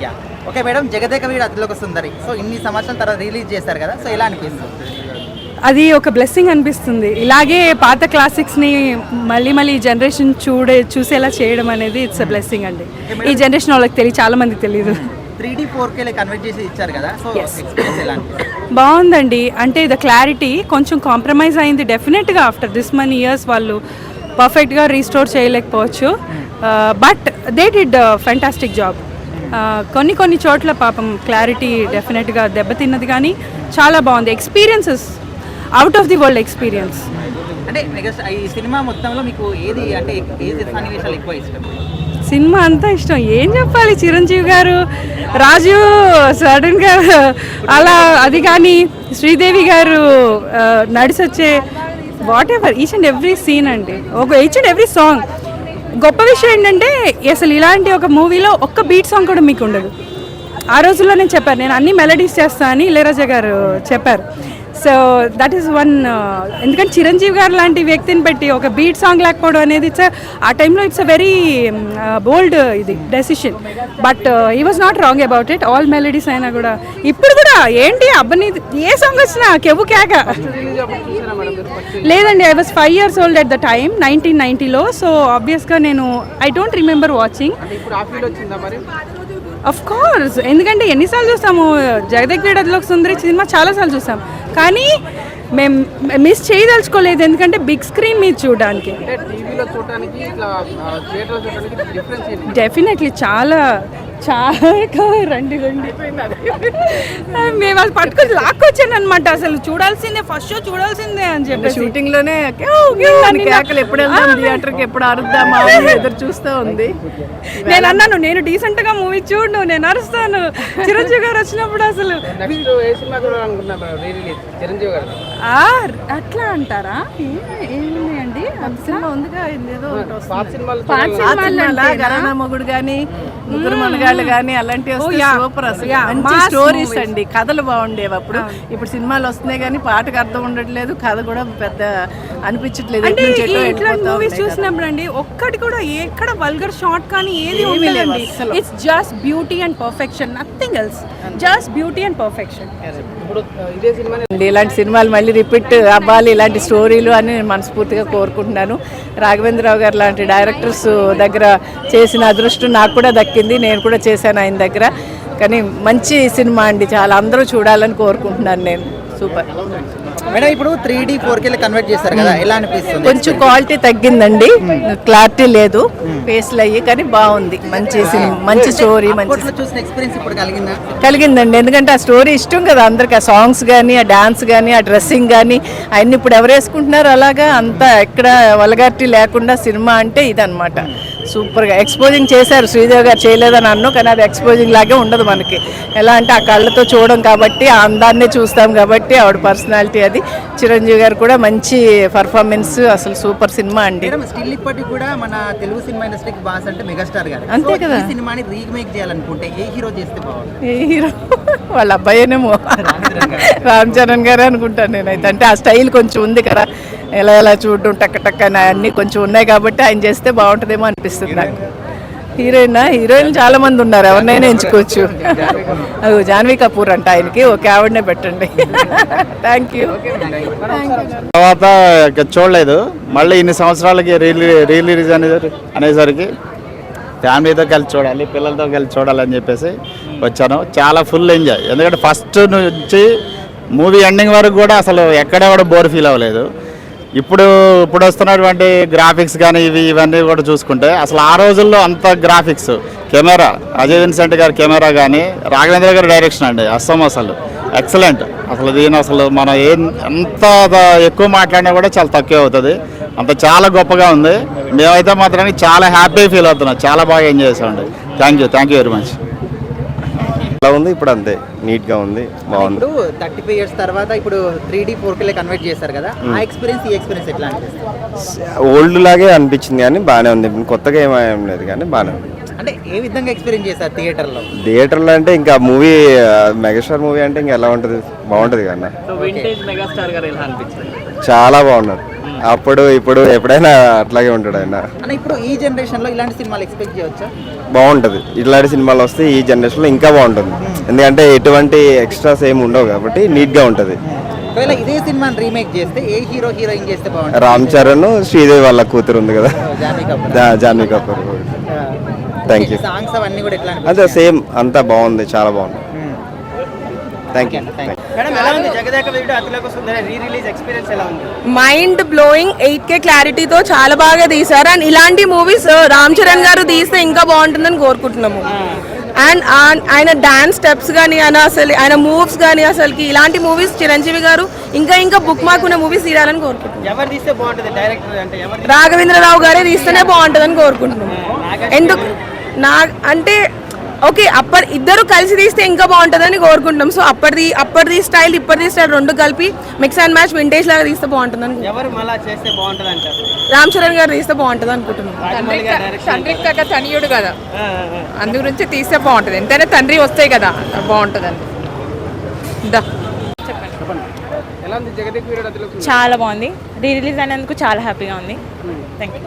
Yeah okay madam, Jagadeka Veerudu Athiloka Sundari so ఇన్ని సంవత్సరాల తర్వాత రిలీజ్ చేశారు కదా, సో ఎలా అనిపిస్తుంది? అది ఒక బ్లెస్సింగ్ అనిపిస్తుంది. ఇలాగే పాత క్లాసిక్స్ని మళ్ళీ మళ్ళీ ఈ జనరేషన్ చూసేలా చేయడం అనేది ఇట్స్ అ బ్లెస్సింగ్ అండి. ఈ జనరేషన్ వాళ్ళకి చాలా మందికి తెలియదు. 3D 4K కన్వర్ట్ చేసి ఇచ్చారు కదా, సో ఎక్స్పీరియన్స్ ఎలా అనిపిస్తుంది? బాగుందండి. అంటే ద క్లారిటీ కొంచెం కాంప్రమైజ్ అయింది. డెఫినెట్గా ఆఫ్టర్ దిస్ మనీ ఇయర్స్ వాళ్ళు పర్ఫెక్ట్గా రీస్టోర్ చేయలేకపోవచ్చు, but they did fantastic job. కొన్ని చోట్ల పాపం క్లారిటీ డెఫినెట్గా దెబ్బతిన్నది, కానీ చాలా బాగుంది. Experiences out of the world experience. అంటే ఈ సినిమా మొత్తంలో మీకు ఏది అంటే ఏది సన్నివేశాలు ఎక్కువ ఇష్టం? సినిమా అంతా ఇష్టం, ఏం చెప్పాలి. చిరంజీవి గారు, రాజు సడన్గా అలా అది, కానీ శ్రీదేవి గారు నడిచొచ్చే whatever each and every scene అండి, ఈచ్ అండ్ ఎవ్రీ సాంగ్. గొప్ప విషయం ఏంటంటే అసలు ఇలాంటి ఒక మూవీలో ఒక్క బీట్ సాంగ్ కూడా మీకు ఉండదు. ఆ రోజుల్లో నేను చెప్పాను, నేను అన్ని మెలడీస్ చేస్తాను అని ఇళయరాజా గారు చెప్పారు. So that is one. ఎందుకంటే చిరంజీవి గారు లాంటి వ్యక్తిని పెట్టి ఒక బీట్ సాంగ్ లేకపోవడం అనేది ఆ టైంలో ఇట్స్ అ వెరీ బోల్డ్ ఇది decision, but he was not wrong about it. All melodies అయినా కూడా ఇప్పుడు కూడా ఏంటి అబ్బని ఏ సాంగ్ వచ్చినా కెవ్వు కేక. లేదండి, I was 5 years old at the time, 1990లో. సో ఆబ్వియస్గా నేను I don't remember watching. Of course, ఎందుకంటే ఎన్నిసార్లు చూస్తాము జగదేక వీరుడు అతిలోక సుందరి సినిమా, చాలాసార్లు చూసాం, కానీ మేము మిస్ చేయదలుచుకోలేదు. ఎందుకంటే బిగ్ స్క్రీన్ మీద చూడడానికి డెఫినెట్లీ చాలా రండి మేము అది పట్టుకొని లాక్కొచ్చాను అనమాట. అసలు చూడాల్సిందే, ఫస్ట్ షో చూడాల్సిందే అని చెప్పి షూటింగ్ లోనే ఎప్పుడు థియేటర్కి ఎప్పుడు అరుద్దామా ఎదురు చూస్తూ ఉంది. నేను అన్నాను, నేను డీసెంట్ గా మూవీ చూడు, నేను అరుస్తాను. చిరంజీవి గారు వచ్చినప్పుడు అసలు అట్లా అంటారా? ఏమున్నాయండి, సినిమా ఉందిగా, మొగుడు కానీ ముగ్గురు మనగాళ్ళు కానీ అలాంటివి సూపర్. అసలు మంచి స్టోరీస్ అండి, కథలు బాగుండేవి అప్పుడు. ఇప్పుడు సినిమాలు వస్తున్నాయి కానీ పాటకు అర్థం ఉండట్లేదు, కథ కూడా పెద్ద అనిపించట్లేదు. మూవీస్ చూసినప్పుడు అండి ఒక్కటి కూడా ఎక్కడ వల్గర్ షార్ట్ కానీ ఏది ఉండదండి. It's just beauty and perfection, nothing else, just beauty and perfection. ఇలాంటి సినిమాలు మళ్ళీ రిపీట్ అవ్వాలి, ఇలాంటి స్టోరీలు అని నేను మనస్ఫూర్తిగా కోరుకుంటున్నాను. రాఘవేంద్రరావు గారు లాంటి డైరెక్టర్స్ దగ్గర చేసిన అదృష్టం నాకు కూడా దక్కింది, నేను కూడా చేశాను ఆయన దగ్గర. కానీ మంచి సినిమా అండి, చాలా అందరూ చూడాలని కోరుకుంటున్నాను నేను. Super madam. ఇప్పుడు 3D 4K కన్వర్ట్ చేస్తారు కదా, ఎలా అనిపిస్తుంది? కొంచెం క్వాలిటీ తగ్గిందండి, క్లారిటీ లేదు ఫేస్లు అయ్యి, కానీ బాగుంది. మంచి సినిమా, మంచి స్టోరీ, మంచి చూసిన ఎక్స్పీరియన్స్ ఇప్పుడు కలిగిందండి. ఎందుకంటే ఆ స్టోరీ ఇష్టం కదా అందరికి, ఆ సాంగ్స్ కానీ, ఆ డాన్స్ కానీ, ఆ డ్రెస్సింగ్ కానీ అవన్నీ ఇప్పుడు ఎవరు వేసుకుంటున్నారు అలాగా, అంతా ఎక్కడ వల్గారిటీ లేకుండా సినిమా అంటే ఇదనమాట. సూపర్గా ఎక్స్పోజింగ్ చేశారు, శ్రీదేవి గారు చేయలేదని అన్ను, కానీ అది ఎక్స్పోజింగ్ లాగే ఉండదు మనకి. ఎలా అంటే ఆ కళ్ళతో చూడడం కాబట్టి, ఆ అందాన్నే చూస్తాం కాబట్టి, ఆవిడ పర్సనాలిటీ అది. చిరంజీవి గారు కూడా మంచి పర్ఫార్మెన్స్, అసలు సూపర్ సినిమా అండి. స్టిల్ ఇప్పటికి కూడా మన తెలుగు సినిమా ఇండస్ట్రీకి బాస్ అంటే మెగాస్టార్ గారు, అంతే కదా. ఈ సినిమాని రీమేక్ చేయాలనుకుంటే ఏ హీరో చేస్తే బాగుంటుంది? ఏ హీరో? వాళ్ళ అబ్బాయేనేమో, రామ్ చరణ్ గారే అనుకుంటాను నేనైతే. అంటే ఆ స్టైల్ కొంచెం ఉంది కదా, ఎలా చూడడం టక్ అని అన్నీ కొంచెం ఉన్నాయి కాబట్టి ఆయన చేస్తే బాగుంటుందేమో అనిపిస్తుంది నాకు. హీరోయిన్ చాలా మంది ఉన్నారు, ఎవరినైనా ఎంచుకోవచ్చు. అది జాన్వీ కపూర్ అంట ఆయనకి, ఓకే ఆవిడనే పెట్టండి. Thank you. తర్వాత చూడలేదు, మళ్ళీ ఇన్ని సంవత్సరాలకి రిలీజ్ అనేసరికి ఫ్యామిలీతో కలిసి చూడాలి, పిల్లలతో కలిసి చూడాలని చెప్పేసి వచ్చాను. చాలా ఫుల్ ఎంజాయ్, ఎందుకంటే ఫస్ట్ నుంచి మూవీ ఎండింగ్ వరకు కూడా అసలు ఎక్కడ కూడా బోర్ ఫీల్ అవ్వలేదు. ఇప్పుడు వస్తున్నటువంటి గ్రాఫిక్స్ కానీ ఇవన్నీ కూడా చూసుకుంటే అసలు ఆ రోజుల్లో అంత గ్రాఫిక్స్, కెమెరా అజయ్ విన్సెంట్ గారి కెమెరా కానీ, రాఘవేంద్ర గారి డైరెక్షన్ అండి అసలు ఎక్సలెంట్. అసలు దీని అసలు మనం ఎంత ఎక్కువ మాట్లాడినా కూడా చాలా తక్కువ అవుతుంది, అంత చాలా గొప్పగా ఉంది. మేమైతే మాత్రానికి చాలా హ్యాపీ ఫీల్ అవుతున్నాం, చాలా బాగా ఎంజాయ్ చేసామండి. Thank you very much. ఎలా ఉంది ఇప్పుడు? అంతే నీట్గా ఉంది, బాగుంది. ఇప్పుడు 35 years తర్వాత ఇప్పుడు 3D 4K కన్వర్ట్ చేస్తారు కదా, ఆ ఎక్స్పీరియన్స్ ఈ ఎక్స్పీరియన్స్ ఎట్లా అనిపిస్తుంది? ఓల్డ్ లాగే అనిపించింది కానీ బాగానే ఉంది, కొత్తగా ఏమేం లేదు కానీ బాగానే ఉంది. అంటే ఏ విధంగా ఎక్స్పీరియన్స్ చేస్తారు థియేటర్లో? అంటే ఇంకా మూవీ మెగాస్టార్ మూవీ అంటే ఇంకా ఎలా ఉంటుంది, బాగుంటుంది కదా. చాలా బాగున్నారు, అప్పుడు ఇప్పుడు ఎప్పుడైనా అట్లాగే ఉంటాడు ఆయన. అన్న ఇప్పుడు ఈ జనరేషన్ లో ఇలాంటి సినిమాలు ఎక్స్పెక్ట్ చేయవచ్చా? బాగుంటుంది ఇట్లాంటి సినిమాలు వస్తే ఈ జనరేషన్లో ఇంకా బాగుంటుంది. ఎందుకంటే ఎటువంటి ఎక్స్ట్రాస్ ఏమి ఉండవు కాబట్టి నీట్గా ఉంటుంది. ఒకవేళ ఇదే సినిమాని రీమేక్ చేస్తే ఏ హీరో హీరోయిన్ చేస్తే బాగుంటుంది? రామ్ చరణ్, శ్రీదేవి వాళ్ళ కూతురు ఉంది కదా, Janhvi Kapoor. Janhvi Kapoor. Thank you. Songs అవన్నీ కూడా ఎట్లా అదే సేమ్ అంతా బాగుంది, చాలా బాగుంది. Thank you. మేడం ఎలా ఉంది Jagadeka Veerudu Athiloka Sundari re release experience ఎలా ఉంది? మైండ్ బ్లోయింగ్ 8K క్లారిటీతో చాలా బాగా తీశారు. అండ్ ఇలాంటి మూవీస్ రామ్ చరణ్ గారు తీస్తే ఇంకా బాగుంటుందని కోరుకుంటున్నాము. అండ్ ఆయన డాన్స్ స్టెప్స్ కానీ ఆయన మూవ్స్ కానీ అసలుకి ఇలాంటి మూవీస్ చిరంజీవి గారు ఇంకా బుక్ మార్క్ ఉన్న మూవీస్ తీయాలని కోరుకుంటున్నాం. ఎవరు తీస్తే బాగుంటుంది డైరెక్టర్ అంటే ఎవరు? రాఘవేంద్రరావు గారే తీస్తేనే బాగుంటుందని కోరుకుంటున్నాం. ఎందుకు అంటే ఓకే ఇద్దరు కలిసి తీస్తే ఇంకా బాగుంటుందని కోరుకుంటున్నాం. సో అప్పటిది స్టైల్ ఇప్పటిది స్టైల్ రెండు కలిపి మిక్స్ అండ్ మ్యాచ్ వింటేజ్ లాగా తీస్తే బాగుంటుందని. ఎవరు మళ్ళా చేస్తే బాగుంటుంది అంటారు? రామ్ చరణ్ గారు తీస్తే బాగుంటుంది అనుకుంటున్నాం. తండ్రి తగ్గ తనియుడు కదా, అందు గురించి తీస్తే బాగుంటుంది. ఎంతైనా తండ్రి వస్తాయి కదా, బాగుంటుంది అని. ఎలా ఉంది జగదేక వీరుడు అతిలోక సుందరి? చాలా బాగుంది. రీ రిలీజ్ అయినందుకు చాలా హ్యాపీగా ఉంది. Thank you.